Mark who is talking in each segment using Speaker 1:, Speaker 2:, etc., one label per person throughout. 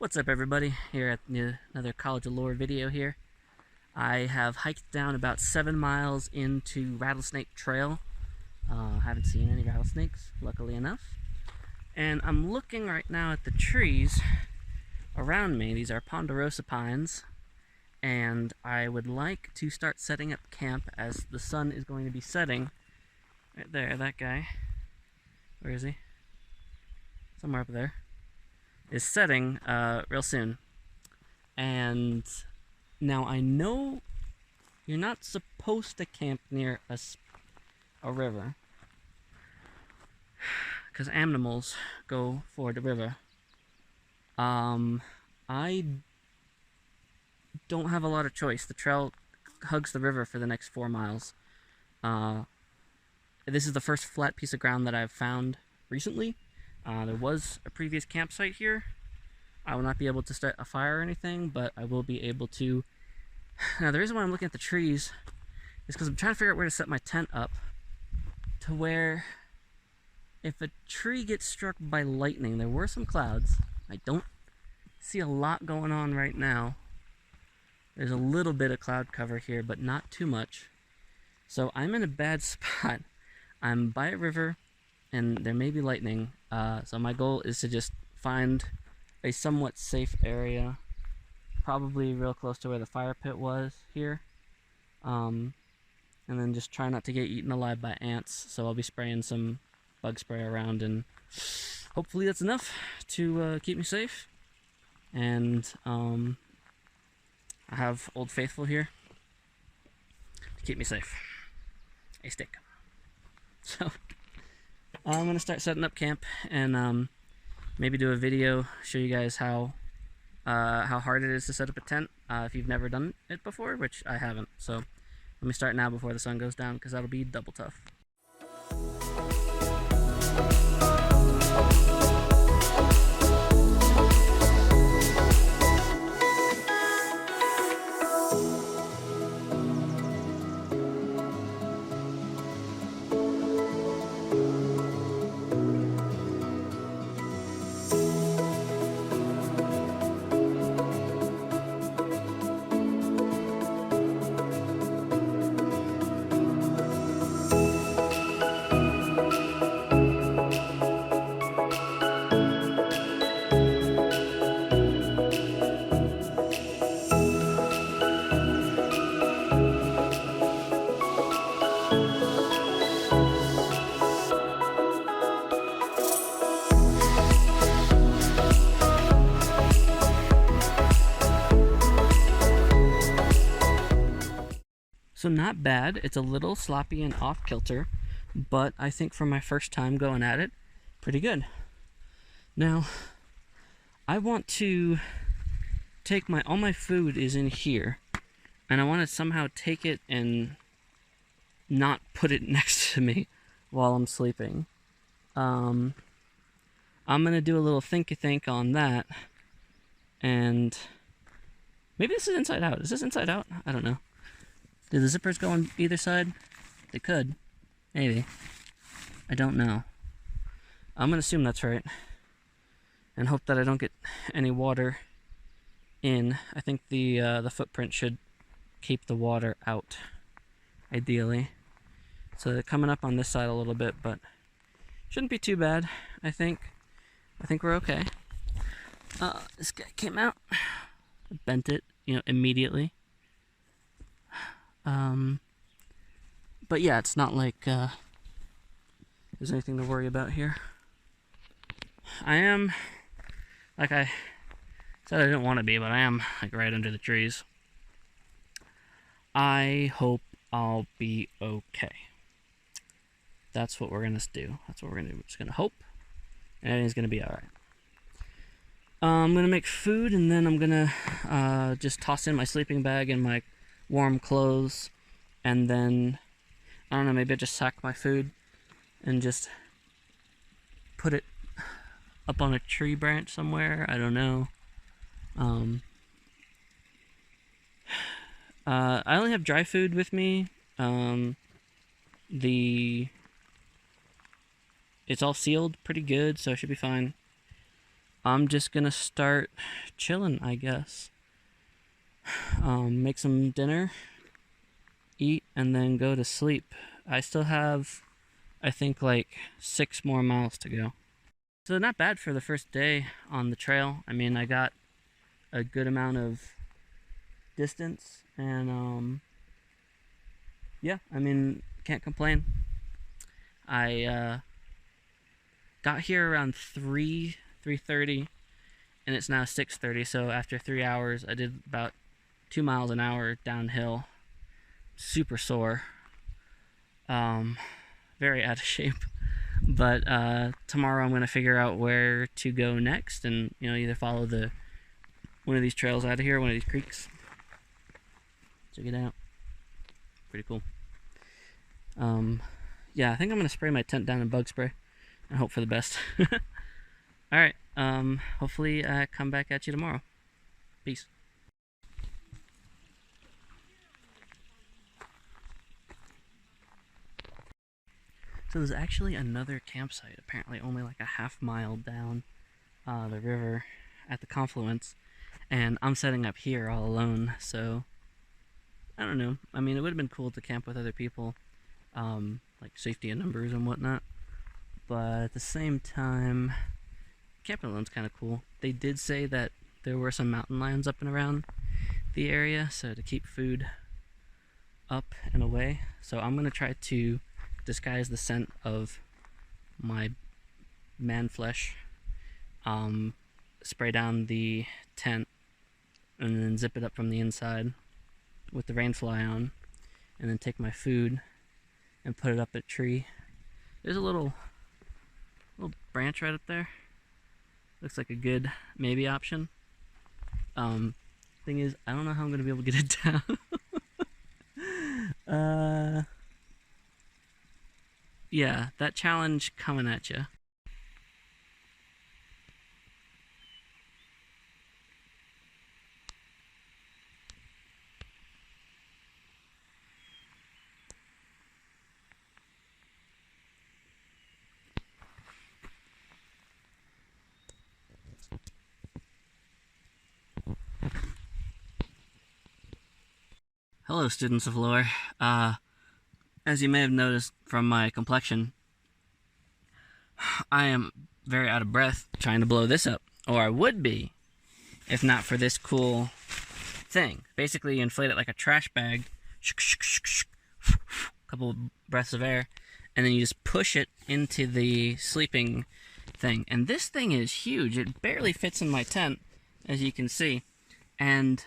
Speaker 1: What's up, everybody? Here at another College of Lore video here. I have hiked down about 7 miles into Rattlesnake Trail. Haven't seen any rattlesnakes, luckily enough. And I'm looking right now at the trees around me. These are ponderosa pines. And I would like to start setting up camp as the sun is going to be setting. Right there, that guy. Where is he? Somewhere up there. Is setting real soon. And now I know you're not supposed to camp near a river, because animals go for the river. I don't have a lot of choice. The trail hugs the river for the next 4 miles. This is the first flat piece of ground that I've found recently. There was a previous campsite here. I will not be able to start a fire or anything, but I will be able to... Now, the reason why I'm looking at the trees is because I'm trying to figure out where to set my tent up to where if a tree gets struck by lightning, there were some clouds. I don't see a lot going on right now. There's a little bit of cloud cover here, but not too much. So I'm in a bad spot. I'm by a river, and there may be lightning. So my goal is to just find a somewhat safe area, probably real close to where the fire pit was here, and then just try not to get eaten alive by ants. So I'll be spraying some bug spray around, and hopefully that's enough to keep me safe. And I have Old Faithful here to keep me safe. A stick. So I'm gonna start setting up camp, and maybe do a video, show you guys how hard it is to set up a tent if you've never done it before, which I haven't. So let me start now before the sun goes down, because that'll be double tough. So not bad. It's a little sloppy and off kilter, but I think for my first time going at it, pretty good. Now, I want to take all my food is in here, and I want to somehow take it and not put it next to me while I'm sleeping. I'm gonna do a little think on that, and maybe this is inside out. Is this inside out? I don't know. Do the zippers go on either side? They could. Maybe. I don't know. I'm gonna assume that's right, and hope that I don't get any water in. I think the footprint should keep the water out, ideally. So they're coming up on this side a little bit, but shouldn't be too bad. I think we're okay. This guy came out, bent it, immediately. But yeah, it's not like there's anything to worry about here. I am, like I said I didn't want to be, but I am like right under the trees. I hope I'll be okay. That's what we're gonna do. That's what we're gonna do. We're just gonna hope, and everything's gonna be alright. I'm gonna make food, and then I'm gonna just toss in my sleeping bag and my warm clothes, and then I don't know, maybe I just sack my food and just put it up on a tree branch somewhere. I don't know. I only have dry food with me. It's all sealed pretty good, so it should be fine. I'm just gonna start chilling, I guess. Make some dinner, eat, and then go to sleep. I still have, I think, like 6 more miles to go. So not bad for the first day on the trail. I mean, I got a good amount of distance, and yeah, I mean, can't complain. I got here around 3:30, and it's now 6:30. So after 3 hours, I did about 2 miles an hour downhill. Super sore. Very out of shape. But tomorrow I'm gonna figure out where to go next, and either follow one of these trails out of here, one of these creeks. Check it out. Pretty cool. Yeah, I think I'm gonna spray my tent down in bug spray and hope for the best. Alright, hopefully I come back at you tomorrow. Peace. So there's actually another campsite, apparently only like a half-mile down the river at the confluence, and I'm setting up here all alone, so I don't know. I mean, it would have been cool to camp with other people, like safety in numbers and whatnot, but at the same time, camping alone's kind of cool. They did say that there were some mountain lions up and around the area, so to keep food up and away. So I'm gonna try to disguise the scent of my man flesh, spray down the tent, and then zip it up from the inside with the rain fly on, and then take my food and put it up a tree. There's a little branch right up there. Looks like a good maybe option. Thing is, I don't know how I'm gonna be able to get it down. Yeah, that challenge coming at you. Hello, students of lore. As you may have noticed from my complexion, I am very out of breath trying to blow this up. Or I would be, if not for this cool thing. Basically, you inflate it like a trash bag, couple of breaths of air, and then you just push it into the sleeping thing. And this thing is huge. It barely fits in my tent, as you can see. And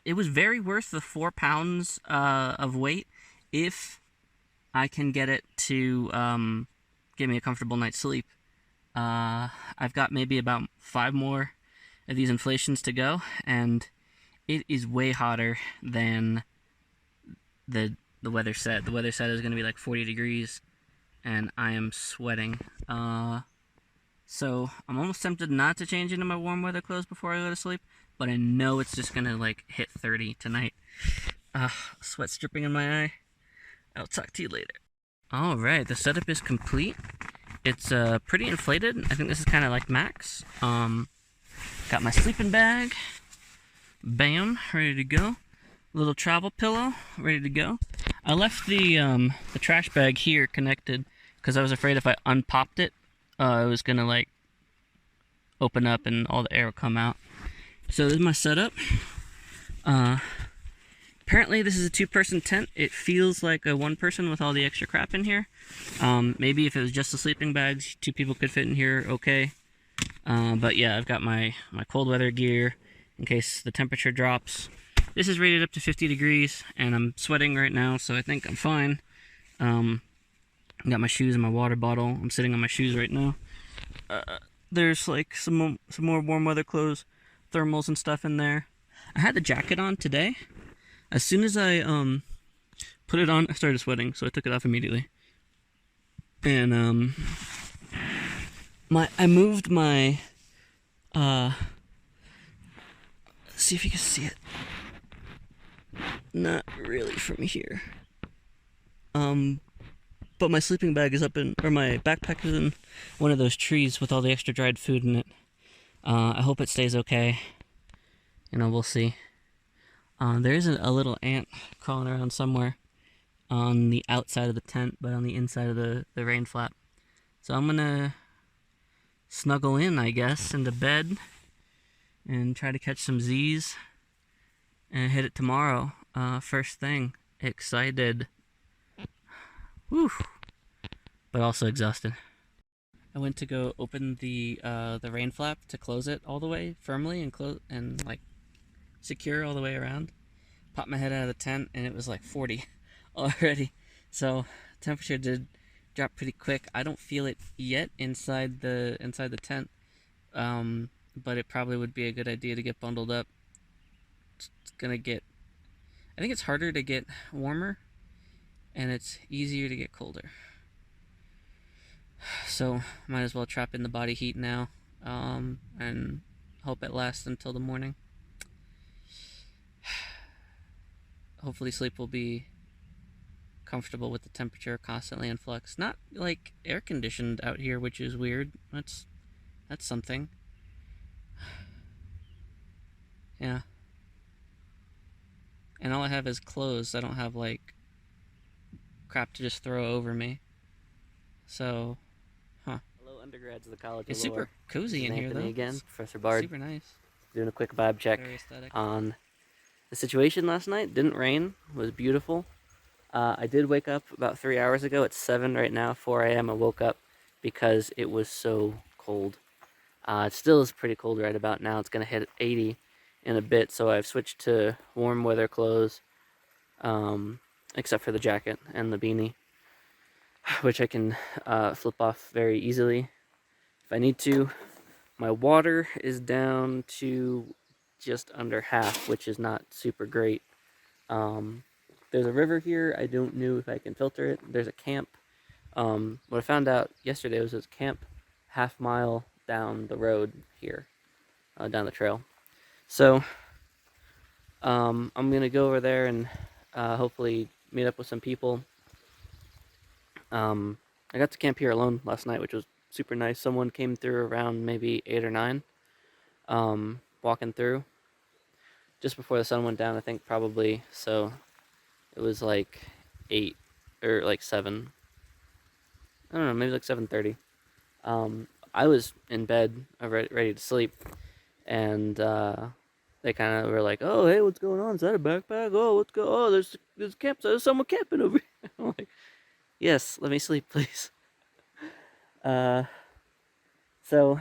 Speaker 1: it was very worth the 4 pounds of weight if I can get it to give me a comfortable night's sleep. I've got maybe about 5 more of these inflations to go, and it is way hotter than the weather said. The weather said it was going to be like 40 degrees, and I am sweating. So I'm almost tempted not to change into my warm weather clothes before I go to sleep, but I know it's just going to like hit 30 tonight. Sweat's dripping in my eye. I'll talk to you later. Alright, the setup is complete. It's pretty inflated. I think this is kind of like max. Got my sleeping bag. Bam, ready to go. Little travel pillow, ready to go. I left the trash bag here connected because I was afraid if I unpopped it, it was gonna like open up and all the air would come out. So this is my setup. Apparently this is a 2-person tent. It feels like a 1-person with all the extra crap in here. Maybe if it was just the sleeping bags, 2 people could fit in here okay. But yeah, I've got my cold weather gear in case the temperature drops. This is rated up to 50 degrees, and I'm sweating right now, so I think I'm fine. I got my shoes and my water bottle. I'm sitting on my shoes right now. There's like some more warm weather clothes, thermals and stuff in there. I had the jacket on today. As soon as I put it on, I started sweating, so I took it off immediately. And I moved my see if you can see it. Not really from here. But my sleeping bag is up in, or my backpack is in one of those trees with all the extra dried food in it. I hope it stays okay. We'll see. There is a little ant crawling around somewhere on the outside of the tent, but on the inside of the rain flap. So I'm gonna snuggle in, I guess, into bed and try to catch some Z's and hit it tomorrow. First thing. Excited. Whew. But also exhausted. I went to go open the rain flap to close it all the way firmly and close and like secure all the way around. Popped my head out of the tent and it was like 40 already. So temperature did drop pretty quick. I don't feel it yet inside the tent, but it probably would be a good idea to get bundled up. It's gonna get. I think it's harder to get warmer, and it's easier to get colder. So might as well trap in the body heat now, and hope it lasts until the morning. Hopefully sleep will be comfortable with the temperature constantly in flux. Not like air conditioned out here, which is weird. That's something. Yeah. And all I have is clothes. I don't have like crap to just throw over me. So,
Speaker 2: Hello, undergrads of the College
Speaker 1: it's
Speaker 2: of Lore.
Speaker 1: super cozy in here, though.
Speaker 2: Again, Professor Bard.
Speaker 1: Super nice.
Speaker 2: Doing a quick vibe check on the situation last night. Didn't rain. Was beautiful. I did wake up about 3 hours ago. It's 7 right now, 4 a.m. I woke up because it was so cold. It still is pretty cold right about now. It's going to hit 80 in a bit, so I've switched to warm weather clothes, except for the jacket and the beanie, which I can flip off very easily if I need to. My water is down to just under half, which is not super great. There's a river here. I don't know if I can filter it. There's a camp. What I found out yesterday was there's a camp half-mile down the road here, down the trail. So I'm going to go over there and hopefully meet up with some people. I got to camp here alone last night, which was super nice. Someone came through around maybe 8 or 9, walking through just before the sun went down, I think, probably. So it was like 8 or like 7. I don't know, maybe like 7:30. I was in bed, ready to sleep, and they kind of were like, "Oh, hey, what's going on? Is that a backpack? Oh, what's going? Oh, there's camp. There's someone camping over here." I'm like, "Yes, let me sleep, please." So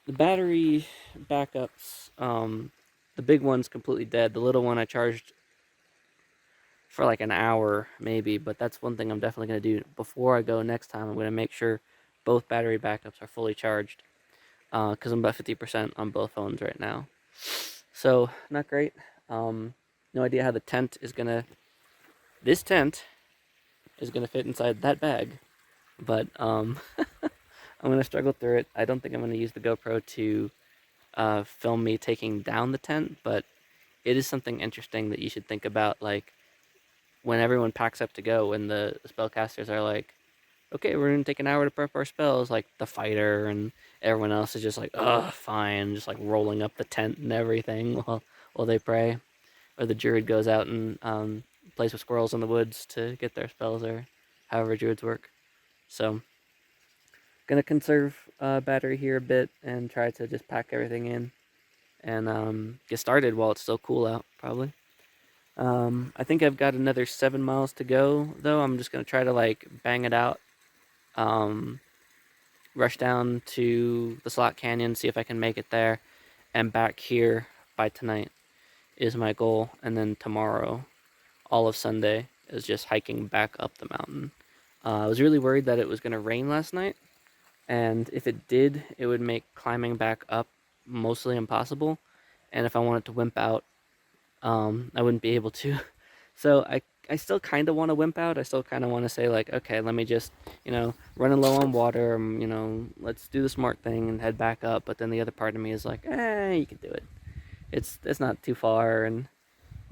Speaker 2: the battery backups, the big one's completely dead. The little one I charged for like an hour maybe, but that's one thing I'm definitely going to do before I go next time. I'm going to make sure both battery backups are fully charged, because I'm about 50% on both phones right now. So not great. No idea how the tent is going to, this tent is going to fit inside that bag, but I'm going to struggle through it. I don't think I'm going to use the GoPro to film me taking down the tent, but it is something interesting that you should think about, like when everyone packs up to go, when the spellcasters are like, okay, we're going to take an hour to prep our spells, like the fighter and everyone else is just like, ugh, fine, just like rolling up the tent and everything while they pray. Or the druid goes out and plays with squirrels in the woods to get their spells, or however druids work. So gonna conserve battery here a bit and try to just pack everything in and get started while it's still cool out, probably. I think I've got another 7 miles to go, though. I'm just gonna try to like bang it out, rush down to the Slot Canyon, see if I can make it there, and back here by tonight is my goal. And then tomorrow, all of Sunday, is just hiking back up the mountain. I was really worried that it was gonna rain last night, and if it did, it would make climbing back up mostly impossible. And if I wanted to wimp out, I wouldn't be able to. So I still kind of want to wimp out. I still kind of want to say, like, okay, let me just, running low on water, let's do the smart thing and head back up. But then the other part of me is like, you can do it. It's not too far. And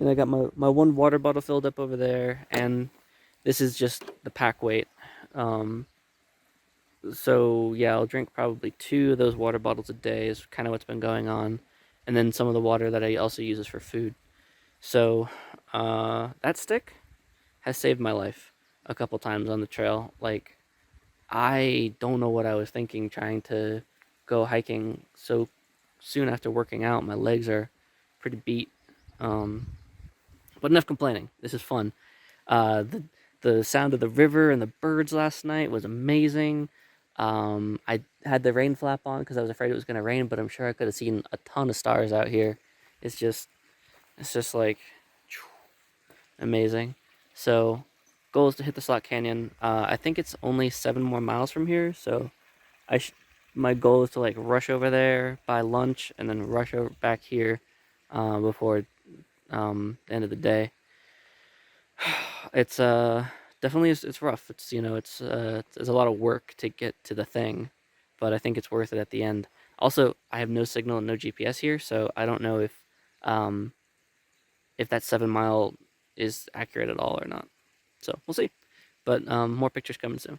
Speaker 2: I got my one water bottle filled up over there, and this is just the pack weight. So yeah, I'll drink probably 2 of those water bottles a day is kind of what's been going on, and then some of the water that I also use is for food. So that stick has saved my life a couple times on the trail. Like I don't know what I was thinking trying to go hiking so soon after working out. My legs are pretty beat. Um, but enough complaining. This is fun. The sound of the river and the birds last night was amazing. I had the rain flap on because I was afraid it was gonna rain, but I'm sure I could have seen a ton of stars out here. It's just it's just like amazing. So, goal is to hit the Slot Canyon. I think it's only 7 more miles from here, so I sh- my goal is to like rush over there, buy lunch, and then rush over back here before the end of the day. It's definitely it's rough. It's it's a lot of work to get to the thing, but I think it's worth it at the end. Also, I have no signal and no GPS here, so I don't know um if that 7 mile is accurate at all or not. So we'll see. But more pictures coming soon.